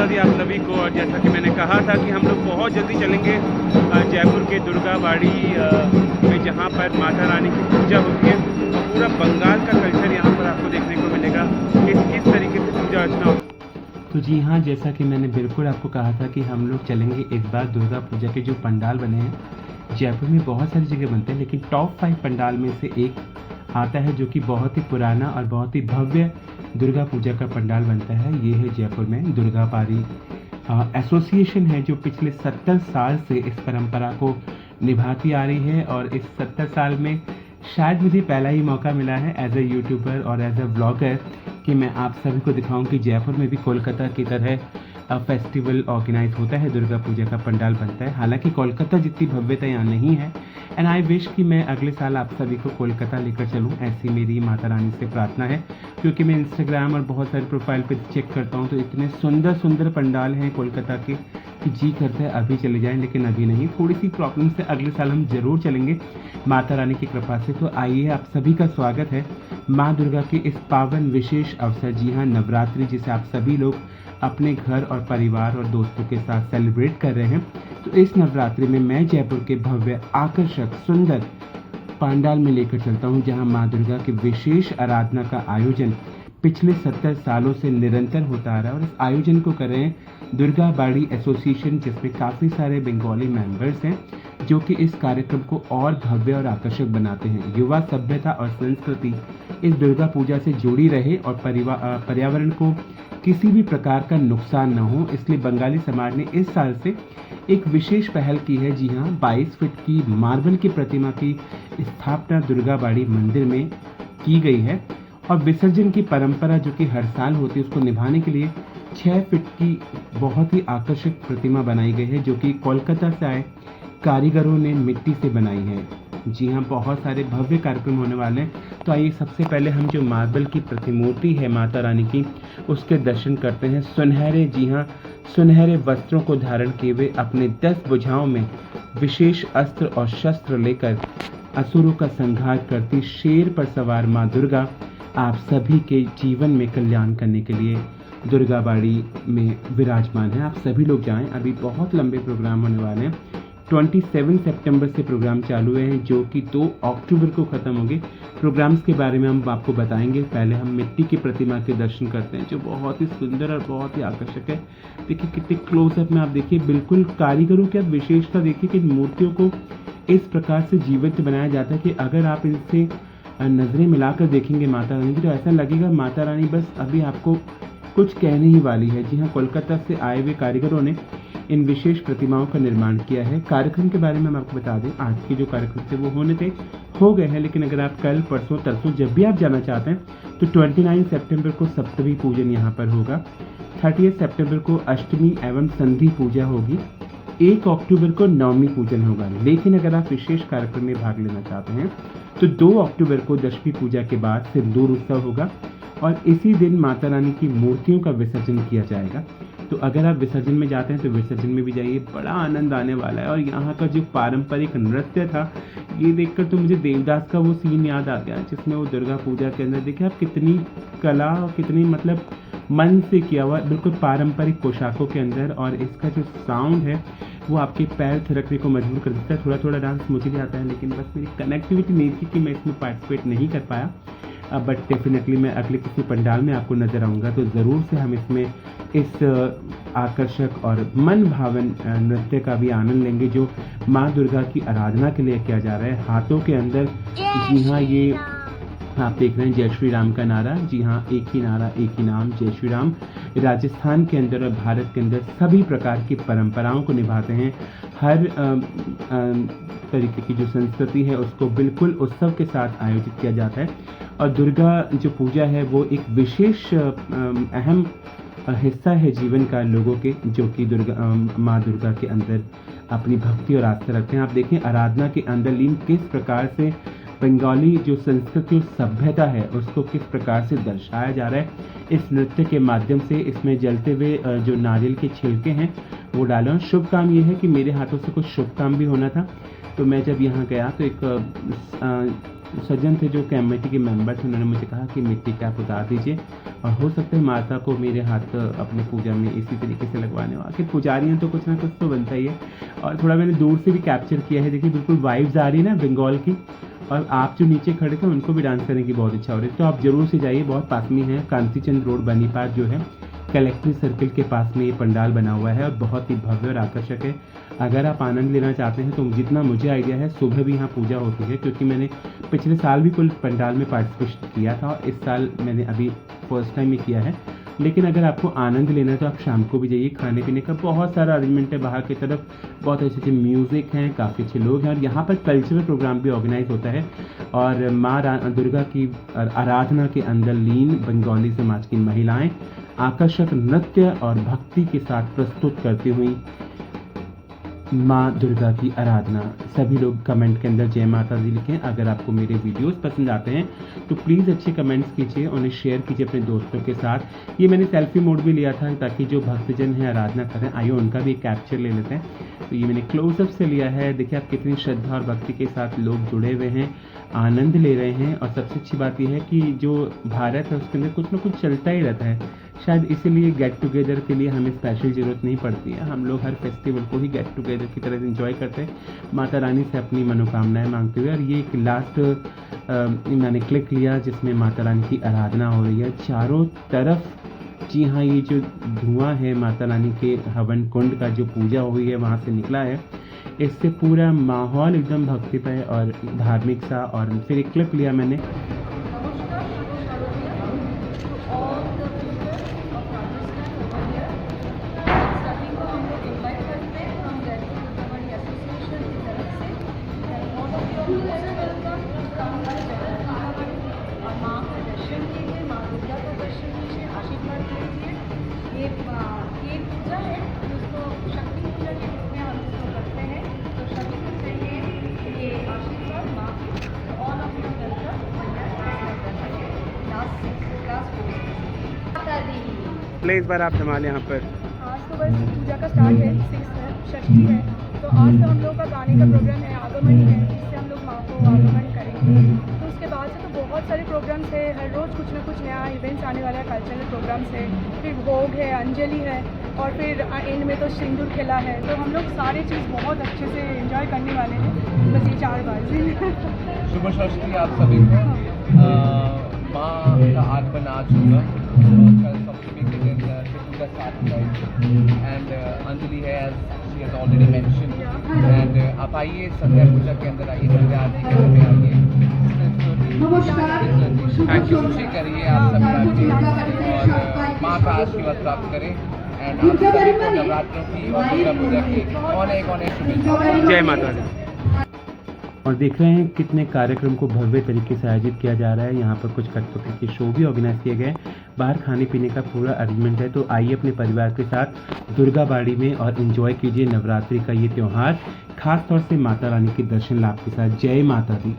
स्वागत है आप सभी को। और जैसा कि मैंने कहा था कि हम लोग बहुत जल्दी चलेंगे जयपुर के दुर्गाबाड़ी में, जहाँ पर माता रानी की पूजा होती है। और पूरा बंगाल का कल्चर यहाँ पर आपको देखने को मिलेगा कि किस तरीके से पूजा अर्चना होती है। तो जी हाँ, जैसा कि मैंने बिल्कुल आपको कहा था कि हम लोग चलेंगे इस बार दुर्गा पूजा के जो पंडाल बने हैं। जयपुर में बहुत सारी जगह बनते हैं, लेकिन टॉप 5 पंडाल में से एक आता है जो कि बहुत ही पुराना और बहुत ही भव्य दुर्गा पूजा का पंडाल बनता है। ये है जयपुर में दुर्गाबाड़ी एसोसिएशन है, जो पिछले 70 साल से इस परंपरा को निभाती आ रही है। और इस 70 साल में शायद मुझे पहला ही मौका मिला है एज ए यूट्यूबर और एज ए व्लॉगर कि मैं आप सभी को दिखाऊं कि जयपुर में भी कोलकाता की तरह फेस्टिवल ऑर्गेनाइज होता है, दुर्गा पूजा का पंडाल बनता है। हालांकि कोलकाता जितनी भव्यता यहाँ नहीं है। एंड आई विश कि मैं अगले साल आप सभी को कोलकाता लेकर चलूँ, ऐसी मेरी माता रानी से प्रार्थना है। क्योंकि मैं इंस्टाग्राम और बहुत सारे प्रोफाइल पे चेक करता हूँ तो इतने सुंदर सुंदर पंडाल हैं कोलकाता के कि जी करता है अभी चले जाएं, लेकिन अभी नहीं। थोड़ी सी प्रॉब्लम से अगले साल हम जरूर चलेंगे माता रानी की कृपा से। तो आइए, आप सभी का स्वागत है माँ दुर्गा के इस पावन विशेष अवसर, जी हाँ नवरात्रि, जिसे आप सभी लोग अपने घर और परिवार और दोस्तों के साथ सेलिब्रेट कर रहे हैं। तो इस नवरात्रि में मैं जयपुर के भव्य आकर्षक सुंदर पंडाल में लेकर चलता हूँ, जहाँ माँ दुर्गा के विशेष आराधना का आयोजन पिछले 70 सालों से निरंतर होता आ रहा है। और इस आयोजन को कर रहे हैं दुर्गाबाड़ी एसोसिएशन, जिसमें काफ़ी सारे बंगाली मेंबर्स हैं जो कि इस कार्यक्रम को और भव्य और आकर्षक बनाते हैं। युवा सभ्यता और संस्कृति इस दुर्गा पूजा से जुड़ी रहे और पर्यावरण को किसी भी प्रकार का नुकसान न हो, इसलिए बंगाली समाज ने इस साल से एक विशेष पहल की है। जी हाँ, 22 फीट की मार्बल की प्रतिमा की स्थापना दुर्गाबाड़ी मंदिर में की गई है। और विसर्जन की परंपरा जो कि हर साल होती है, उसको निभाने के लिए 6 फीट की बहुत ही आकर्षक प्रतिमा बनाई गई है, जो कि कोलकाता से आए कारीगरों ने मिट्टी से बनाई है। जी हाँ, बहुत सारे भव्य कार्यक्रम होने वाले हैं। तो आइए, सबसे पहले हम जो मार्बल की प्रतिमूर्ति है माता रानी की, उसके दर्शन करते हैं। सुनहरे, जी हाँ, सुनहरे वस्त्रों को धारण किए हुए, अपने 10 भुजाओं में विशेष अस्त्र और शस्त्र लेकर असुरों का संहार करती शेर पर सवार माँ दुर्गा आप सभी के जीवन में कल्याण करने के लिए दुर्गाबाड़ी में विराजमान है। आप सभी लोग जाएं, अभी बहुत लंबे प्रोग्राम होने वाले हैं। 27 सितंबर से प्रोग्राम चालू हुए हैं, जो कि 2 अक्टूबर को ख़त्म होंगे। प्रोग्राम्स के बारे में हम आपको बताएंगे। पहले हम मिट्टी की प्रतिमा के दर्शन करते हैं, जो बहुत ही सुंदर और बहुत ही आकर्षक है। देखिए कितने क्लोजअप में आप देखिए, बिल्कुल कारीगरों की विशेषता देखिए कि मूर्तियों को इस प्रकार से जीवित बनाया जाता है कि अगर आप इनसे नज़रें मिलाकर देखेंगे माता रानी की, तो ऐसा लगेगा माता रानी बस अभी आपको कुछ कहने ही वाली है। जी हाँ, कोलकाता से आए हुए कारीगरों ने इन विशेष प्रतिमाओं का निर्माण किया है। कार्यक्रम के बारे में हम आपको बता दें, आज के जो कार्यक्रम थे वो हो गए हैं, लेकिन अगर आप कल परसों तरसों जब भी आप जाना चाहते हैं तो 29 सितंबर को सप्तमी पूजन यहाँ पर होगा। 30 सितंबर को अष्टमी एवं संधि पूजा होगी। 1 अक्टूबर को नवमी पूजन होगा। लेकिन अगर आप विशेष कार्यक्रम में भाग लेना चाहते हैं तो 2 अक्टूबर को दशमी पूजा के बाद सिंदूर उत्सव होगा और इसी दिन माता रानी की मूर्तियों का विसर्जन किया जाएगा। तो अगर आप विसर्जन में जाते हैं तो विसर्जन में भी जाइए, बड़ा आनंद आने वाला है। और यहाँ का जो पारंपरिक नृत्य था, ये देखकर तो मुझे देवदास का वो सीन याद आ गया, जिसमें वो दुर्गा पूजा के अंदर देखिए आप कितनी कला और कितनी मतलब मन से किया हुआ, बिल्कुल पारंपरिक पोशाकों के अंदर। और इसका जो साउंड है वो आपके पैर थिरकने को मजबूर कर देता है। थोड़ा थोड़ा डांस मुझे भी आता है, लेकिन बस मेरी कनेक्टिविटी नहीं थी कि मैं इसमें पार्टिसिपेट नहीं कर पाया। बट डेफिनेटली मैं अगले किसी पंडाल में आपको नज़र आऊँगा, तो ज़रूर से हम इसमें इस आकर्षक और मन भावन नृत्य का भी आनंद लेंगे, जो माँ दुर्गा की आराधना के लिए किया जा रहा है। हाथों के अंदर, जी हाँ, ये आप देख रहे हैं जय श्री राम का नारा। जी हाँ, एक ही नारा एक ही नाम, जय श्री राम। राजस्थान के अंदर और भारत के अंदर सभी प्रकार की परंपराओं को निभाते हैं। हर तरीके की जो संस्कृति है उसको बिल्कुल उत्सव के साथ आयोजित किया जाता है। और दुर्गा जो पूजा है वो एक विशेष अहम हिस्सा है जीवन का लोगों के, जो कि माँ दुर्गा के अंदर अपनी भक्ति और आस्था रखते हैं। आप देखें आराधना के अंदर लीन किस प्रकार से बंगाली जो संस्कृति और सभ्यता है उसको किस प्रकार से दर्शाया जा रहा है इस नृत्य के माध्यम से। इसमें जलते हुए जो नारियल के छिलके हैं वो डाला। शुभ काम ये है कि मेरे हाथों से कुछ शुभ काम भी होना था, तो मैं जब यहाँ गया तो एक सज्जन थे जो कमेटी के मेंबर थे, उन्होंने मुझे कहा कि मिट्टी का आप उतार दीजिए और हो सकता है माता को मेरे हाथ अपने पूजा में इसी तरीके से लगवाने हो। आखिर पुजारियाँ तो कुछ ना कुछ तो बनता ही है। और थोड़ा मैंने दूर से भी कैप्चर किया है, देखिए बिल्कुल वाइब्स आ रही है ना बंगाल की। और आप जो नीचे खड़े थे उनको भी डांस करने की बहुत इच्छा हो रही है, तो आप जरूर से जाइए, बहुत पास में है। कांतिचंद रोड बनीपार जो है कलेक्ट्रेट सर्किल के पास में ये पंडाल बना हुआ है और बहुत ही भव्य और आकर्षक है। अगर आप आनंद लेना चाहते हैं तो जितना मुझे आइडिया है सुबह भी यहाँ पूजा होती है, क्योंकि मैंने पिछले साल भी कुल पंडाल में पार्टिसिपेट किया था और इस साल मैंने अभी फर्स्ट टाइम ही किया है। लेकिन अगर आपको आनंद लेना है तो आप शाम को भी जाइए। खाने पीने का बहुत सारा अरेंजमेंट है बाहर की तरफ, बहुत अच्छे अच्छे म्यूज़िक हैं, काफ़ी अच्छे लोग हैं और यहाँ पर कल्चरल प्रोग्राम भी ऑर्गेनाइज होता है। और माँ दुर्गा की आराधना के अंदर लीन बंगाली समाज की महिलाएं आकर्षक नृत्य और भक्ति के साथ प्रस्तुत करती हुई माँ दुर्गा की आराधना। सभी लोग कमेंट के अंदर जय माता दी लिखें। अगर आपको मेरे वीडियोस पसंद आते हैं तो प्लीज़ अच्छे कमेंट्स कीजिए, उन्हें शेयर कीजिए अपने दोस्तों के साथ। ये मैंने सेल्फी मोड भी लिया था ताकि जो भक्तजन हैं आराधना करें, आइए उनका भी कैप्चर ले लेते हैं। तो ये मैंने क्लोजअप से लिया है। देखिए आप कितनी श्रद्धा और भक्ति के साथ लोग जुड़े हुए हैं, आनंद ले रहे हैं। और सबसे अच्छी बात यह है कि जो भारत है उसके अंदर कुछ ना कुछ चलता ही रहता है। शायद इसीलिए गेट टुगेदर के लिए हमें स्पेशल ज़रूरत नहीं पड़ती है, हम लोग हर फेस्टिवल को ही गेट टुगेदर की तरह एंजॉय करते हैं, माता रानी से अपनी मनोकामनाएं मांगते हुए। और ये एक लास्ट मैंने क्लिक लिया जिसमें माता रानी की आराधना हो रही है चारों तरफ। जी हाँ, ये जो धुआं है माता रानी के हवन कुंड का जो पूजा हुई है वहाँ से निकला है, इससे पूरा माहौल एकदम भक्तिमय और धार्मिक सा। और फिर एक क्लिप लिया मैंने। ये पूजा है जिसको शक्ति पूजा के रूप में हम इसको करते हैं। तो शक्ति को चाहिए ये आशीर्वाद माँ की। All of you welcome play इस बार आप संभालें यहाँ पर। आज तो बस पूजा का स्टार्ट है, 6 है, षष्ठी है। तो आज तो हम लोग का गाने का प्रोग्राम है, आगमन है, जिससे हम लोग माँ को आगमन करेंगे। तो उसके बाद से तो बहुत सारे प्रोग्राम्स है, हर रोज़ कुछ ना कुछ नया इवेंट्स आने वाला है, कल्चरल प्रोग्राम्स है, फिर भोग है, अंजलि है और फिर एंड में तो सिंदूर खेला है। तो हम लोग सारी चीज़ बहुत अच्छे से एंजॉय करने वाले हैं। बस ये 4 बार शुभ षष्ठी आप सभी को। माँ का आगमन आज होगा और कल सप्तमी के दिन शिव का साथ होगा एंड अंजलि है as she has already mention. And आप आइए संध्या पूजा के अंदर आइए, संध्या आरती के समय आइए, खुशी करिए आप सब आइए और माँ का आशीर्वाद प्राप्त करें। एंड आप सभी को नवरात्रों की और दुर्गा पूजा की अनेक शुभेच्छाएं। जय माता दी। और देख रहे हैं कितने कार्यक्रम को भव्य तरीके से आयोजित किया जा रहा है। यहाँ पर कुछ कठपुतली के शो भी ऑर्गेनाइज किए गए, बाहर खाने पीने का पूरा अरेंजमेंट है। तो आइए अपने परिवार के साथ दुर्गा बाड़ी में और एंजॉय कीजिए नवरात्रि का ये त्यौहार, खास तौर से माता रानी के दर्शन लाभ के साथ। जय माता दी।